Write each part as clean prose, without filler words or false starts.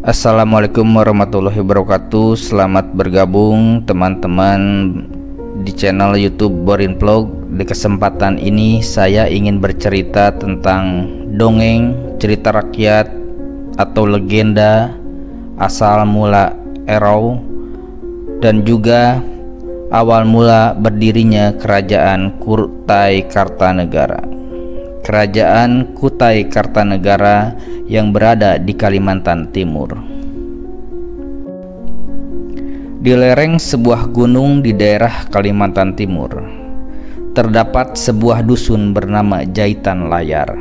Assalamualaikum warahmatullahi wabarakatuh. Selamat bergabung teman-teman di channel YouTube Borin Vlog. Di kesempatan ini saya ingin bercerita tentang dongeng, cerita rakyat atau legenda asal mula Erau dan juga awal mula berdirinya Kerajaan Kutai Kartanegara. Kerajaan Kutai Kartanegara yang berada di Kalimantan Timur. Di lereng sebuah gunung di daerah Kalimantan Timur terdapat sebuah dusun bernama Jaitan Layar.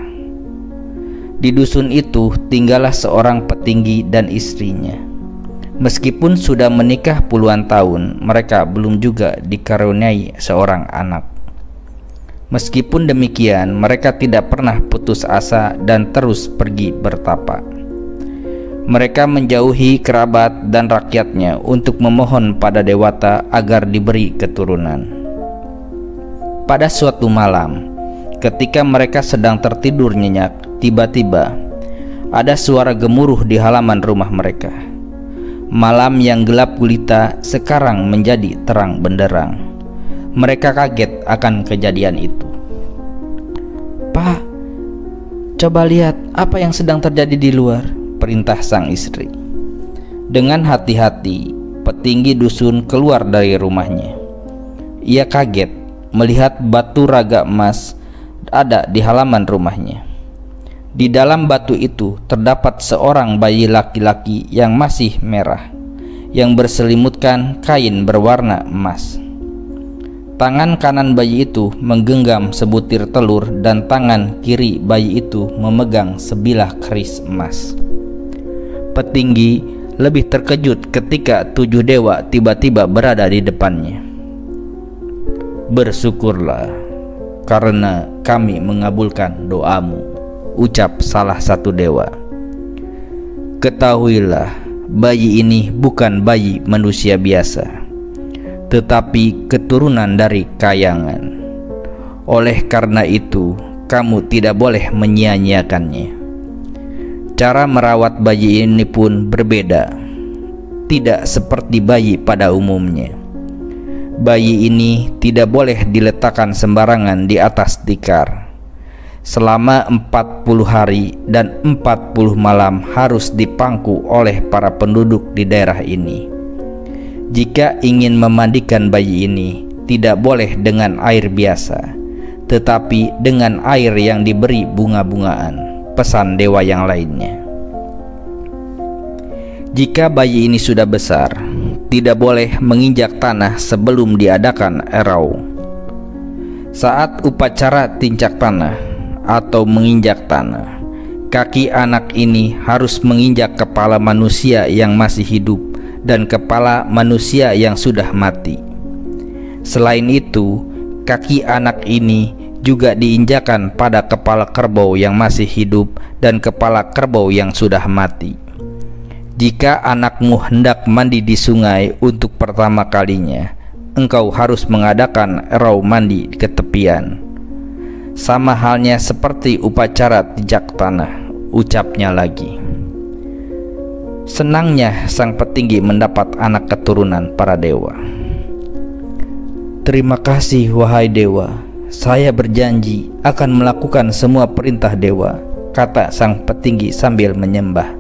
Di dusun itu tinggallah seorang petinggi dan istrinya. Meskipun sudah menikah puluhan tahun, mereka belum juga dikaruniai seorang anak. Meskipun demikian, mereka tidak pernah putus asa dan terus pergi bertapa. Mereka menjauhi kerabat dan rakyatnya untuk memohon pada Dewata agar diberi keturunan. Pada suatu malam, ketika mereka sedang tertidur nyenyak, tiba-tiba ada suara gemuruh di halaman rumah mereka. Malam yang gelap gulita sekarang menjadi terang benderang. Mereka kaget akan kejadian itu. "Pak, coba lihat apa yang sedang terjadi di luar," perintah sang istri. Dengan hati-hati, petinggi dusun keluar dari rumahnya. Ia kaget melihat batu raga emas ada di halaman rumahnya. Di dalam batu itu terdapat seorang bayi laki-laki yang masih merah, yang berselimutkan kain berwarna emas. Tangan kanan bayi itu menggenggam sebutir telur dan tangan kiri bayi itu memegang sebilah keris emas. Petinggi lebih terkejut ketika 7 dewa tiba-tiba berada di depannya. "Bersyukurlah karena kami mengabulkan doamu," ucap salah satu dewa. "Ketahuilah, bayi ini bukan bayi manusia biasa, tetapi keturunan dari kayangan. Oleh karena itu, kamu tidak boleh menyia-nyiakannya. Cara merawat bayi ini pun berbeda, tidak seperti bayi pada umumnya. Bayi ini tidak boleh diletakkan sembarangan di atas tikar. Selama 40 hari dan 40 malam harus dipangku oleh para penduduk di daerah ini. Jika ingin memandikan bayi ini, tidak boleh dengan air biasa, tetapi dengan air yang diberi bunga-bungaan," pesan dewa yang lainnya. "Jika bayi ini sudah besar, tidak boleh menginjak tanah sebelum diadakan erau. Saat upacara tincak tanah atau menginjak tanah, kaki anak ini harus menginjak kepala manusia yang masih hidup dan kepala manusia yang sudah mati. Selain itu, kaki anak ini juga diinjakan pada kepala kerbau yang masih hidup dan kepala kerbau yang sudah mati. Jika anakmu hendak mandi di sungai untuk pertama kalinya, engkau harus mengadakan erau mandi ke tepian. Sama halnya seperti upacara tinjak tanah," ucapnya lagi. Senangnya sang petinggi mendapat anak keturunan para dewa. "Terima kasih wahai dewa, saya berjanji akan melakukan semua perintah dewa," kata sang petinggi sambil menyembah.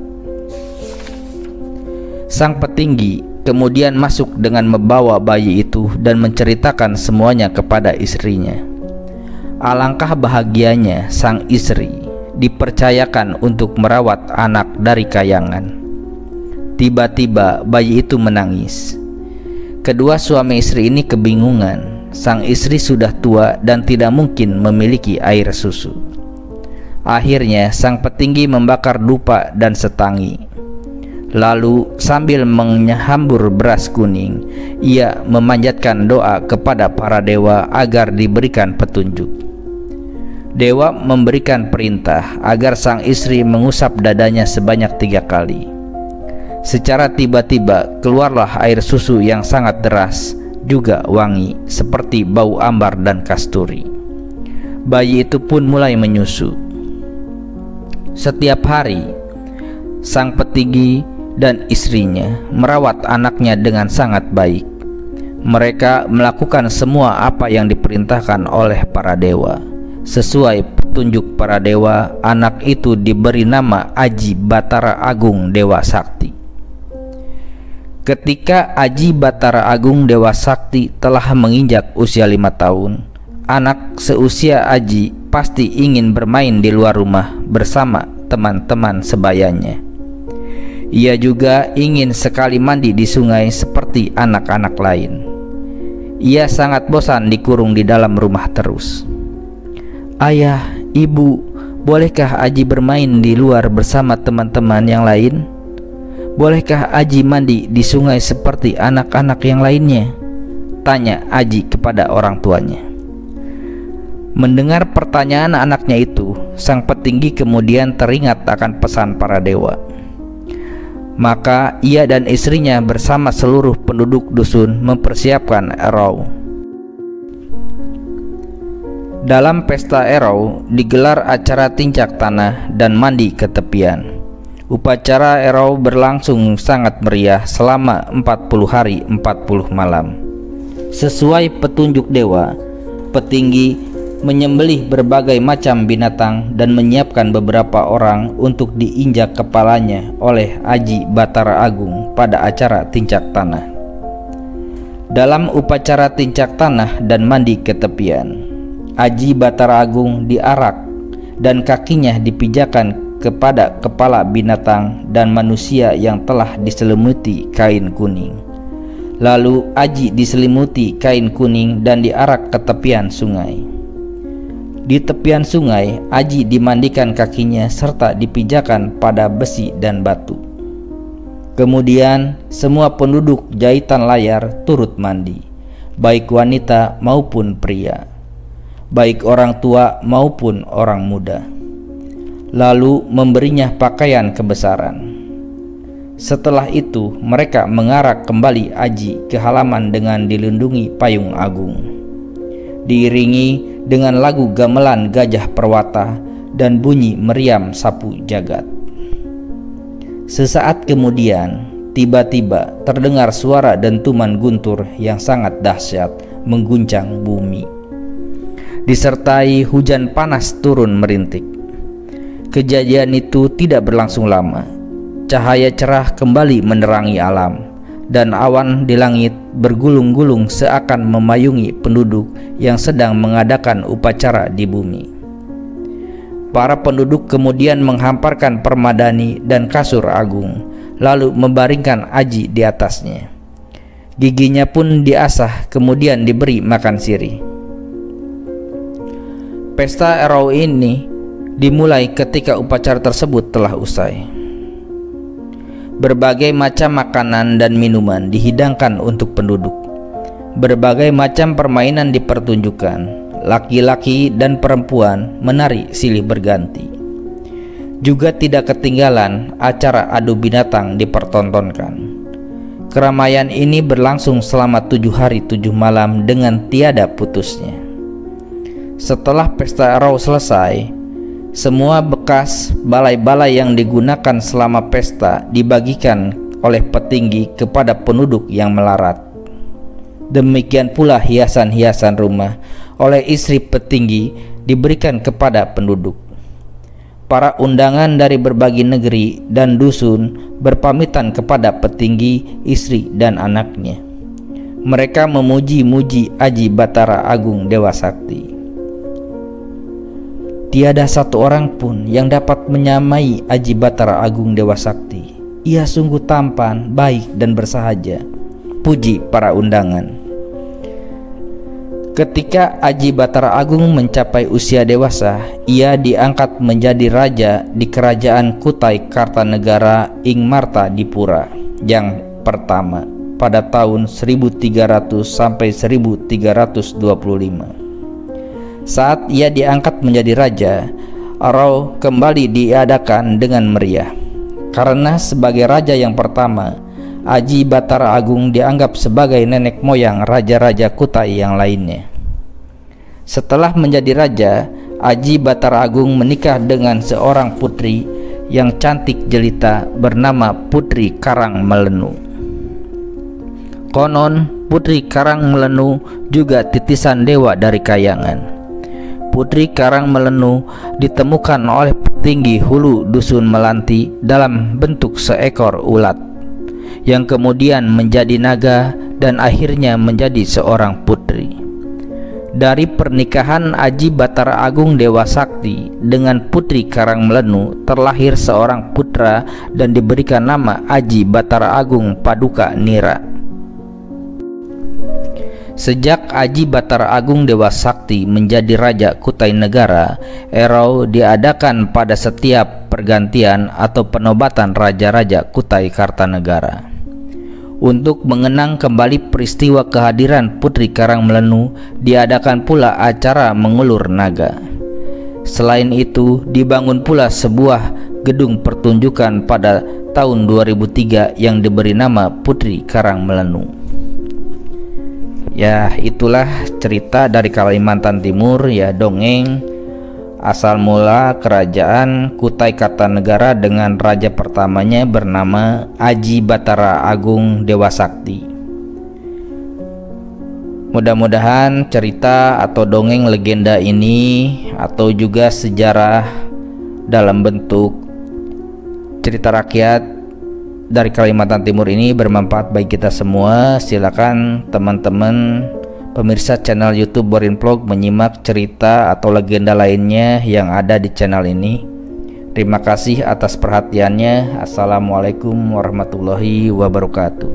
Sang petinggi kemudian masuk dengan membawa bayi itu dan menceritakan semuanya kepada istrinya. Alangkah bahagianya sang istri dipercayakan untuk merawat anak dari kayangan. Tiba-tiba bayi itu menangis. Kedua suami istri ini kebingungan. Sang istri sudah tua dan tidak mungkin memiliki air susu. Akhirnya sang petinggi membakar dupa dan setangi. Lalu sambil menyambur beras kuning, ia memanjatkan doa kepada para dewa agar diberikan petunjuk. Dewa memberikan perintah agar sang istri mengusap dadanya sebanyak 3 kali. Secara tiba-tiba keluarlah air susu yang sangat deras, juga wangi seperti bau ambar dan kasturi. Bayi itu pun mulai menyusu. Setiap hari sang petinggi dan istrinya merawat anaknya dengan sangat baik. Mereka melakukan semua apa yang diperintahkan oleh para dewa. Sesuai petunjuk para dewa, anak itu diberi nama Aji Batara Agung Dewa Sakti. Ketika Aji Batara Agung Dewa Sakti telah menginjak usia 5 tahun, anak seusia Aji pasti ingin bermain di luar rumah bersama teman-teman sebayanya. Ia juga ingin sekali mandi di sungai seperti anak-anak lain. Ia sangat bosan dikurung di dalam rumah terus. "Ayah, ibu, bolehkah Aji bermain di luar bersama teman-teman yang lain? Bolehkah Aji mandi di sungai seperti anak-anak yang lainnya?" tanya Aji kepada orang tuanya. Mendengar pertanyaan anaknya itu, sang petinggi kemudian teringat akan pesan para dewa. Maka ia dan istrinya bersama seluruh penduduk dusun mempersiapkan Erau. Dalam pesta Erau digelar acara tincak tanah dan mandi ke tepian. Upacara Erau berlangsung sangat meriah selama 40 hari 40 malam. Sesuai petunjuk dewa, petinggi menyembelih berbagai macam binatang dan menyiapkan beberapa orang untuk diinjak kepalanya oleh Aji Batara Agung pada acara tincak tanah. Dalam upacara tincak tanah dan mandi ke tepian, Aji Batara Agung diarak dan kakinya dipijakan kepada kepala binatang dan manusia yang telah diselimuti kain kuning. Lalu Aji diselimuti kain kuning dan diarak ke tepian sungai. Di tepian sungai, Aji dimandikan kakinya serta dipijakan pada besi dan batu. Kemudian semua penduduk Jahitan Layar turut mandi, baik wanita maupun pria, baik orang tua maupun orang muda. Lalu memberinya pakaian kebesaran. Setelah itu mereka mengarak kembali Aji ke halaman dengan dilindungi payung agung, diiringi dengan lagu gamelan Gajah Perwata dan bunyi meriam sapu jagat. Sesaat kemudian, tiba-tiba terdengar suara dentuman guntur yang sangat dahsyat mengguncang bumi, disertai hujan panas turun merintik. Kejadian itu tidak berlangsung lama. Cahaya cerah kembali menerangi alam, dan awan di langit bergulung-gulung seakan memayungi penduduk yang sedang mengadakan upacara di bumi. Para penduduk kemudian menghamparkan permadani dan kasur agung, lalu membaringkan Aji di atasnya. Giginya pun diasah, kemudian diberi makan sirih. Pesta Erau ini dimulai ketika upacara tersebut telah usai. Berbagai macam makanan dan minuman dihidangkan untuk penduduk. Berbagai macam permainan dipertunjukkan. Laki-laki dan perempuan menari silih berganti. Juga tidak ketinggalan acara adu binatang dipertontonkan. Keramaian ini berlangsung selama 7 hari 7 malam dengan tiada putusnya. Setelah pesta Erau selesai, semua bekas balai-balai yang digunakan selama pesta dibagikan oleh petinggi kepada penduduk yang melarat. Demikian pula hiasan-hiasan rumah oleh istri petinggi diberikan kepada penduduk. Para undangan dari berbagai negeri dan dusun berpamitan kepada petinggi, istri dan anaknya. Mereka memuji-muji Aji Batara Agung Dewa Sakti. Tiada satu orang pun yang dapat menyamai Aji Batara Agung Dewa Sakti. Ia sungguh tampan, baik dan bersahaja, puji para undangan. Ketika Aji Batara Agung mencapai usia dewasa, ia diangkat menjadi raja di kerajaan Kutai Kartanegara ing Marta Dipura yang pertama pada tahun 1300 sampai 1325. Saat ia diangkat menjadi raja, Erau kembali diadakan dengan meriah. Karena sebagai raja yang pertama, Aji Batara Agung dianggap sebagai nenek moyang raja-raja Kutai yang lainnya. Setelah menjadi raja, Aji Batara Agung menikah dengan seorang putri yang cantik jelita bernama Putri Karang Melenu. Konon Putri Karang Melenu juga titisan dewa dari kayangan. Putri Karang Melenu ditemukan oleh petinggi hulu dusun Melanti dalam bentuk seekor ulat yang kemudian menjadi naga dan akhirnya menjadi seorang putri. Dari pernikahan Aji Batara Agung Dewa Sakti dengan Putri Karang Melenu terlahir seorang putra dan diberikan nama Aji Batara Agung Paduka Nira. Sejak Aji Batara Agung Dewa Sakti menjadi Raja Kutai Negara, Erau diadakan pada setiap pergantian atau penobatan Raja-Raja Kutai Kartanegara. Untuk mengenang kembali peristiwa kehadiran Putri Karang Melenu, diadakan pula acara mengulur naga. Selain itu, dibangun pula sebuah gedung pertunjukan pada tahun 2003 yang diberi nama Putri Karang Melenu. Ya, itulah cerita dari Kalimantan Timur, ya, dongeng asal mula kerajaan Kutai Kartanegara dengan raja pertamanya bernama Aji Batara Agung Dewa Sakti. Mudah-mudahan cerita atau dongeng legenda ini atau juga sejarah dalam bentuk cerita rakyat dari Kalimantan Timur ini bermanfaat bagi kita semua. Silakan teman-teman pemirsa channel YouTube Borin Vlog menyimak cerita atau legenda lainnya yang ada di channel ini. Terima kasih atas perhatiannya. Assalamualaikum warahmatullahi wabarakatuh.